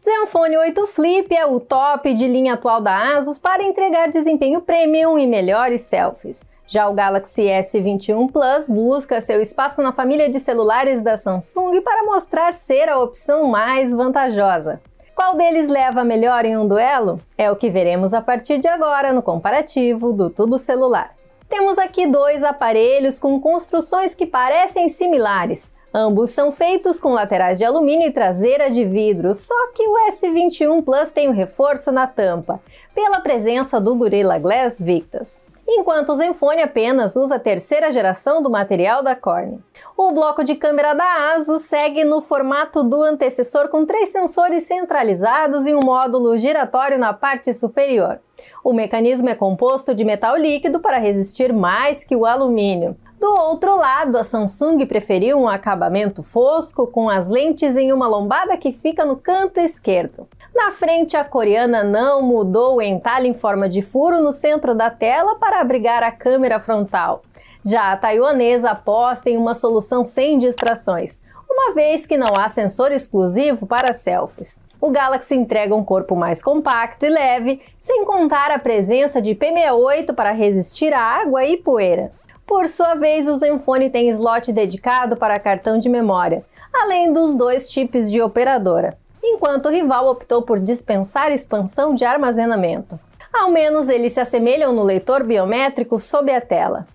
Zenfone 8 Flip é o top de linha atual da ASUS para entregar desempenho premium e melhores selfies. Já o Galaxy S21 Plus busca seu espaço na família de celulares da Samsung para mostrar ser a opção mais vantajosa. Qual deles leva melhor em um duelo? É o que veremos a partir de agora no comparativo do Tudo Celular. Temos aqui dois aparelhos com construções que parecem similares. Ambos são feitos com laterais de alumínio e traseira de vidro, só que o S21 Plus tem um reforço na tampa, pela presença do Gorilla Glass Victus, enquanto o Zenfone apenas usa a terceira geração do material da Corning. O bloco de câmera da ASUS segue no formato do antecessor com 3 sensores centralizados e um módulo giratório na parte superior. O mecanismo é composto de metal líquido para resistir mais que o alumínio. Do outro lado, a Samsung preferiu um acabamento fosco com as lentes em uma lombada que fica no canto esquerdo. Na frente, a coreana não mudou o entalhe em forma de furo no centro da tela para abrigar a câmera frontal. Já a taiwanesa aposta em uma solução sem distrações, uma vez que não há sensor exclusivo para selfies. O Galaxy entrega um corpo mais compacto e leve, sem contar a presença de IP68 para resistir à água e poeira. Por sua vez, o Zenfone tem slot dedicado para cartão de memória, além dos 2 chips de operadora, enquanto o rival optou por dispensar expansão de armazenamento. Ao menos eles se assemelham no leitor biométrico sob a tela.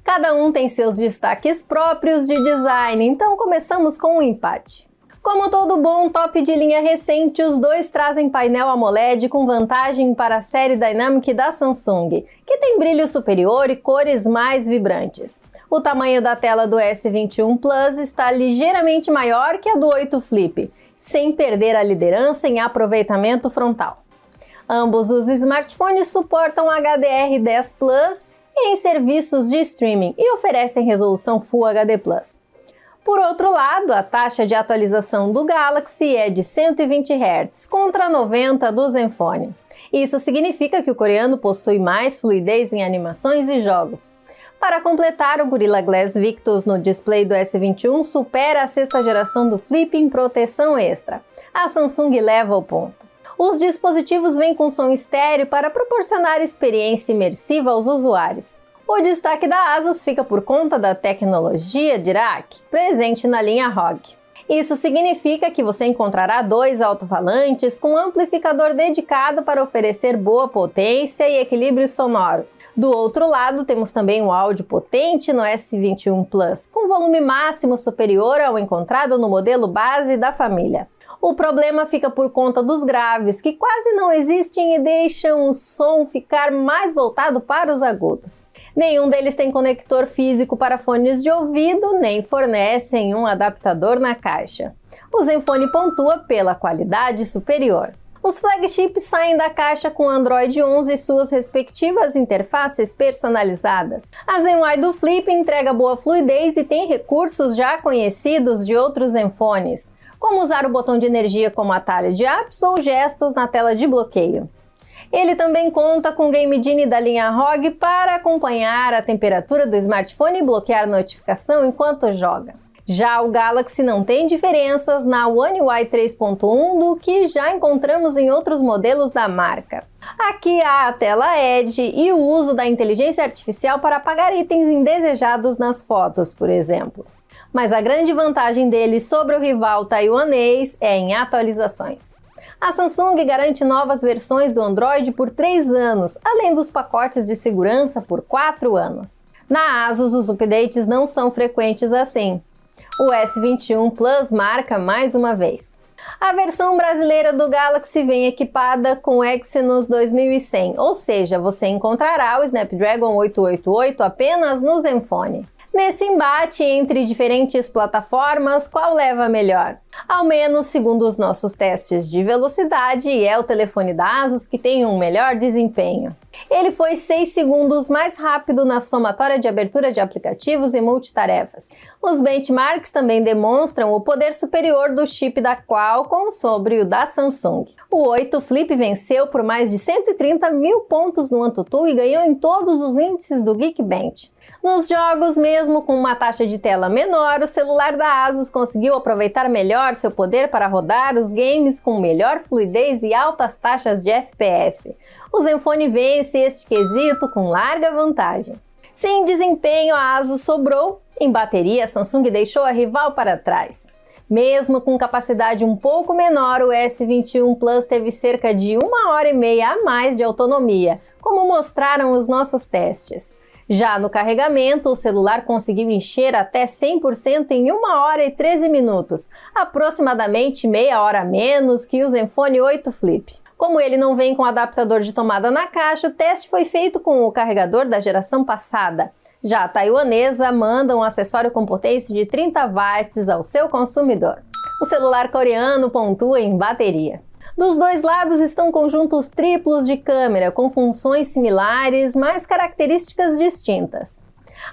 Cada um tem seus destaques próprios de design, então começamos com um empate. Como todo bom top de linha recente, os dois trazem painel AMOLED com vantagem para a série Dynamic da Samsung, que tem brilho superior e cores mais vibrantes. O tamanho da tela do S21 Plus está ligeiramente maior que a do 8 Flip, sem perder a liderança em aproveitamento frontal. Ambos os smartphones suportam HDR10 Plus em serviços de streaming e oferecem resolução Full HD+. Por outro lado, a taxa de atualização do Galaxy é de 120 Hz, contra 90 do Zenfone. Isso significa que o coreano possui mais fluidez em animações e jogos. Para completar, o Gorilla Glass Victus no display do S21 supera a 6ª geração do Flip em proteção extra. A Samsung leva o ponto. Os dispositivos vêm com som estéreo para proporcionar experiência imersiva aos usuários. O destaque da ASUS fica por conta da tecnologia Dirac, presente na linha ROG. Isso significa que você encontrará 2 alto-falantes com amplificador dedicado para oferecer boa potência e equilíbrio sonoro. Do outro lado, temos também um áudio potente no S21 Plus, com volume máximo superior ao encontrado no modelo base da família. O problema fica por conta dos graves, que quase não existem e deixam o som ficar mais voltado para os agudos. Nenhum deles tem conector físico para fones de ouvido, nem fornecem um adaptador na caixa. O Zenfone pontua pela qualidade superior. Os flagships saem da caixa com Android 11 e suas respectivas interfaces personalizadas. A Zenfone do Flip entrega boa fluidez e tem recursos já conhecidos de outros Zenfones, como usar o botão de energia como atalho de apps ou gestos na tela de bloqueio. Ele também conta com o Game Genie da linha ROG para acompanhar a temperatura do smartphone e bloquear notificação enquanto joga. Já o Galaxy não tem diferenças na One UI 3.1 do que já encontramos em outros modelos da marca. Aqui há a tela Edge e o uso da inteligência artificial para apagar itens indesejados nas fotos, por exemplo. Mas a grande vantagem dele sobre o rival taiwanês é em atualizações. A Samsung garante novas versões do Android por 3 anos, além dos pacotes de segurança por 4 anos. Na ASUS, os updates não são frequentes assim. O S21 Plus marca mais uma vez. A versão brasileira do Galaxy vem equipada com Exynos 2100, ou seja, você encontrará o Snapdragon 888 apenas no Zenfone. Nesse embate entre diferentes plataformas, qual leva melhor? Ao menos segundo os nossos testes de velocidade, é o telefone da ASUS que tem um melhor desempenho. Ele foi 6 segundos mais rápido na somatória de abertura de aplicativos e multitarefas. Os benchmarks também demonstram o poder superior do chip da Qualcomm sobre o da Samsung. O 8 Flip venceu por mais de 130 mil pontos no AnTuTu e ganhou em todos os índices do Geekbench. Nos jogos, mesmo com uma taxa de tela menor, o celular da ASUS conseguiu aproveitar melhor melhor seu poder para rodar os games com melhor fluidez e altas taxas de FPS. O Zenfone vence este quesito com larga vantagem. Se em desempenho a ASUS sobrou, em bateria a Samsung deixou a rival para trás. Mesmo com capacidade um pouco menor, o S21 Plus teve cerca de 1h30 a mais de autonomia, como mostraram os nossos testes. Já no carregamento, o celular conseguiu encher até 100% em 1h13 aproximadamente meia hora a menos que o Zenfone 8 Flip. Como ele não vem com adaptador de tomada na caixa, o teste foi feito com o carregador da geração passada. Já a taiwanesa manda um acessório com potência de 30 watts ao seu consumidor. O celular coreano pontua em bateria. Dos dois lados estão conjuntos triplos de câmera, com funções similares, mas características distintas.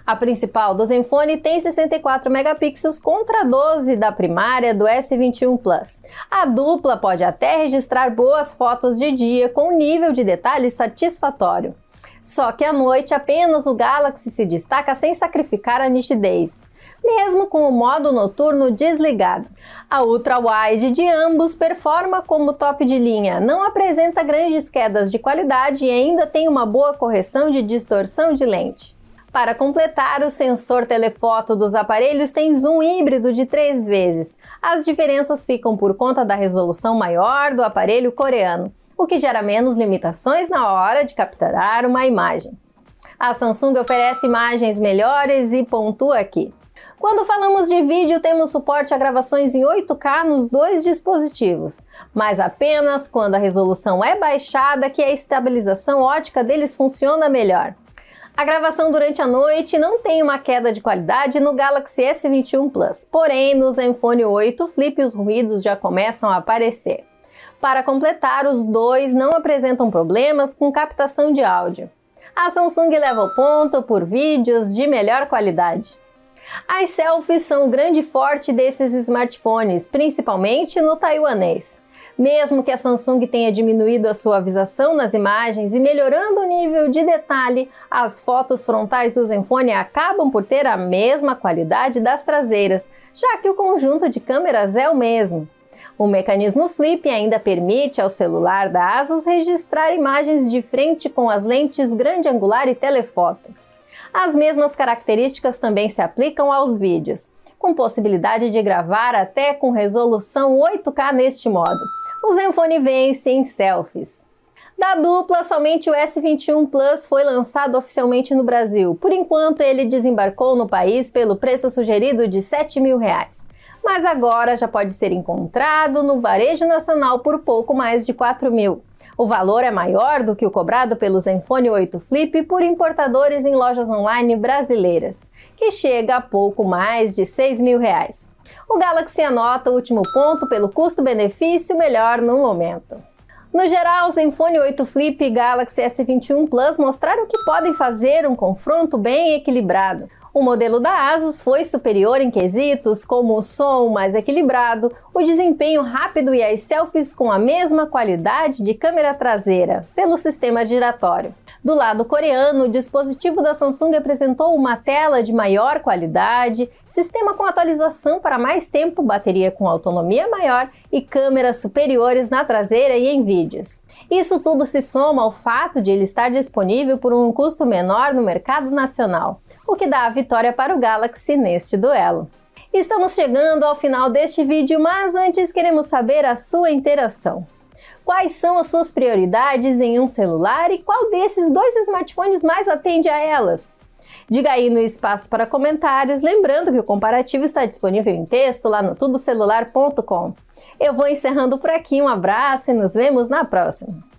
A principal do Zenfone tem 64 megapixels contra 12 da primária do S21 Plus. A dupla pode até registrar boas fotos de dia com nível de detalhe satisfatório. Só que à noite apenas o Galaxy se destaca sem sacrificar a nitidez, mesmo com o modo noturno desligado. A ultra-wide de ambos performa como top de linha, não apresenta grandes quedas de qualidade e ainda tem uma boa correção de distorção de lente. Para completar, o sensor telefoto dos aparelhos tem zoom híbrido de 3 vezes. As diferenças ficam por conta da resolução maior do aparelho coreano, o que gera menos limitações na hora de capturar uma imagem. A Samsung oferece imagens melhores e pontua aqui. Quando falamos de vídeo, temos suporte a gravações em 8K nos dois dispositivos, mas apenas quando a resolução é baixada que a estabilização ótica deles funciona melhor. A gravação durante a noite não tem uma queda de qualidade no Galaxy S21 Plus, porém no Zenfone 8 Flip os ruídos já começam a aparecer. Para completar, os dois não apresentam problemas com captação de áudio. A Samsung leva o ponto por vídeos de melhor qualidade. As selfies são o grande forte desses smartphones, principalmente no taiwanês. Mesmo que a Samsung tenha diminuído a suavização nas imagens e melhorando o nível de detalhe, as fotos frontais do Zenfone acabam por ter a mesma qualidade das traseiras, já que o conjunto de câmeras é o mesmo. O mecanismo Flip ainda permite ao celular da ASUS registrar imagens de frente com as lentes grande angular e telefoto. As mesmas características também se aplicam aos vídeos, com possibilidade de gravar até com resolução 8K neste modo. O Zenfone vence em selfies. Da dupla, somente o S21 Plus foi lançado oficialmente no Brasil. Por enquanto, ele desembarcou no país pelo preço sugerido de R$ 7.000. Mas agora já pode ser encontrado no varejo nacional por pouco mais de R$ 4.000. O valor é maior do que o cobrado pelo Zenfone 8 Flip por importadores em lojas online brasileiras, que chega a pouco mais de R$ 6.000. O Galaxy anota o último ponto pelo custo-benefício melhor no momento. No geral, o Zenfone 8 Flip e Galaxy S21 Plus mostraram que podem fazer um confronto bem equilibrado. O modelo da ASUS foi superior em quesitos como o som mais equilibrado, o desempenho rápido e as selfies com a mesma qualidade de câmera traseira, pelo sistema giratório. Do lado coreano, o dispositivo da Samsung apresentou uma tela de maior qualidade, sistema com atualização para mais tempo, bateria com autonomia maior e câmeras superiores na traseira e em vídeos. Isso tudo se soma ao fato de ele estar disponível por um custo menor no mercado nacional, o que dá a vitória para o Galaxy neste duelo. Estamos chegando ao final deste vídeo, mas antes queremos saber a sua interação. Quais são as suas prioridades em um celular e qual desses dois smartphones mais atende a elas? Diga aí no espaço para comentários, lembrando que o comparativo está disponível em texto lá no tudocelular.com. Eu vou encerrando por aqui, um abraço e nos vemos na próxima!